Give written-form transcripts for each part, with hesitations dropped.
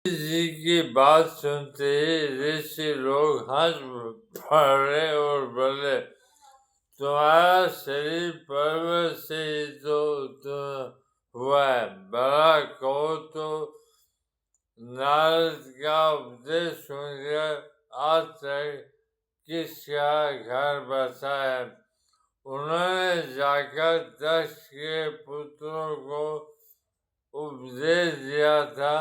जी की बात सुनते ही ऋषि लोग हंस पड़े और बोले, तुम्हारा शरीर पर्वत से ही तो हुआ है। बड़ा कहो तो नारद का उपदेश सुनकर आज तक किसका घर बसा है। उन्होंने जाकर दक्ष के पुत्रों को उपदेश दिया था,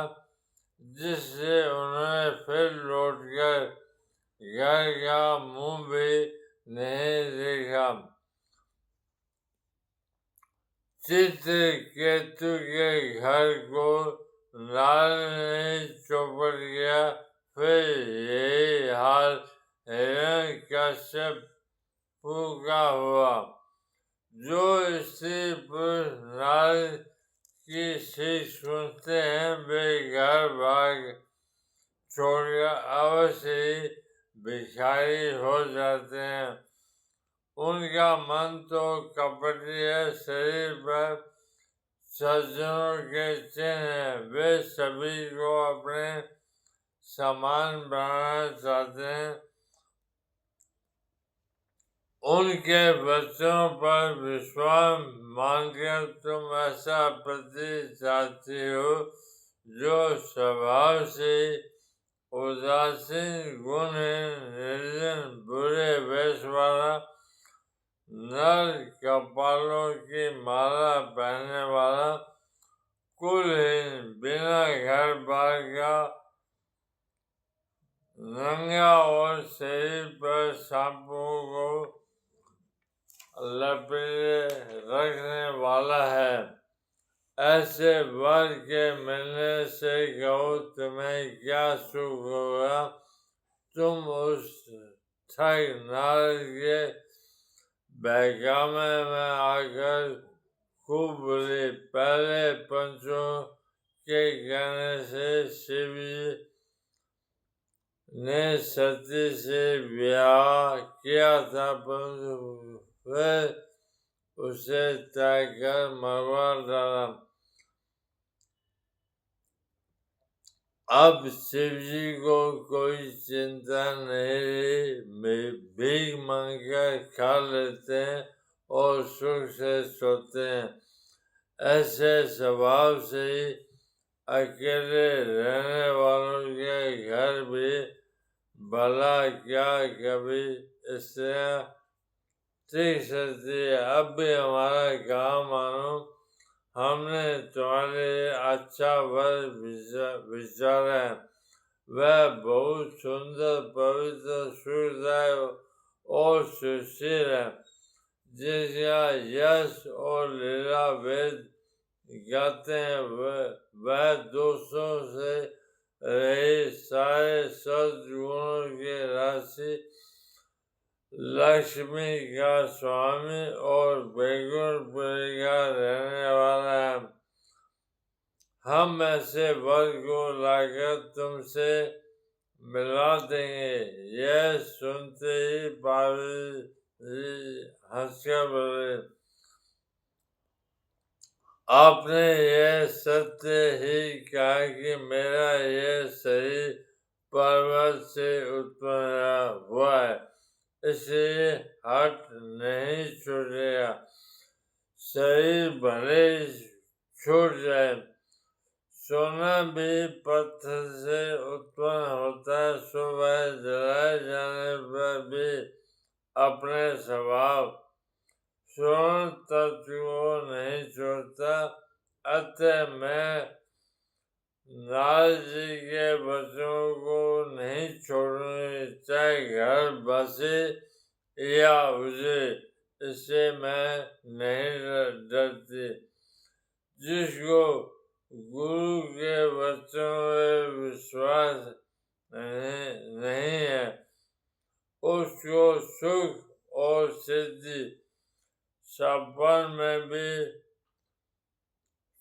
जिससे उन्होंने फिर लौटकर घर का मुंह भी नहीं देखा। चित्रकेतु के घर को नारद ने चौपट किया। फिर यही हाल हिरण्यकश्यपु का हुआ। जो स्त्री पुरुष नारद की सीख सुनते हैं, वे घर भाग छोड़कर अवश्य ही भिखारी हो जाते हैं। उनका मन तो कपटी है, शरीर पर सज्जनों के चिन्ह हैं। वे सभी को अपने समान बनाना चाहते हैं। उनके वचनों पर विश्वास मानकर तुम ऐसा प्रतीत चाहती हो जो स्वभाव से उदासीन, गुणहीन, निर्जन, बुरे वेश वाला, नर कपालों की माला पहनने वाला, कुलहीन, बिना घर बार का, नंगा और शरीर पर सांपों को लपेटे रखने वाला है। ऐसे वर के मिलने से कहो तुम्हें क्या सुख होगा। तुम उस ठग नारद के बहकावे में आकर खूब बोले। पहले पंचों के कहने से शिव जी ने सती से विवाह किया था, परंतु फिर उसे त्याग कर मरवा डाला। अब शिव जी को कोई चिंता नहीं, भीख मांगकर खा लेते हैं और सुख से सोते हैं। ऐसे स्वभाव से ही अकेले रहने वालों के घर भी भला क्या कभी स्त्रियां टिक सकती है। अब भी हमारा काम मानो, हमने तुम्हारे लिए अच्छा वर विचारा है। वह बहुत सुंदर, पवित्र, सुखदायक और सुशील है, जिसका यश और लीला वेद गाते हैं। वह दोषों से रहित, सारे सद्गुणों की राशि, लक्ष्मी का स्वामी और वैकुंठपुरी का रहने वाला है। हम ऐसे वर को लाकर तुमसे मिला देंगे। यह सुनते ही पार्वती हंसकर बोले, आपने यह सत्य ही कहा कि मेरा यह शरीर पर्वत से उत्पन्न हुआ है, इसलिए हट नहीं छूटेगा। शरीर भले छूट जाए, सोना भी पत्थर से उत्पन्न होता है, सो वह जलाए जाने पर भी अपने स्वभाव स्वर्ण तत्व को नहीं छोड़ता। अतः मैं नारद जी के वचनों को नहीं छोड़ूंगी, चाहे घर बसे या उसे, इससे मैं नहीं डरती। जिसको गुरु के वचनों में विश्वास नहीं है, उसको सुख और सिद्धि सपन में भी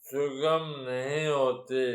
सुगम नहीं होती।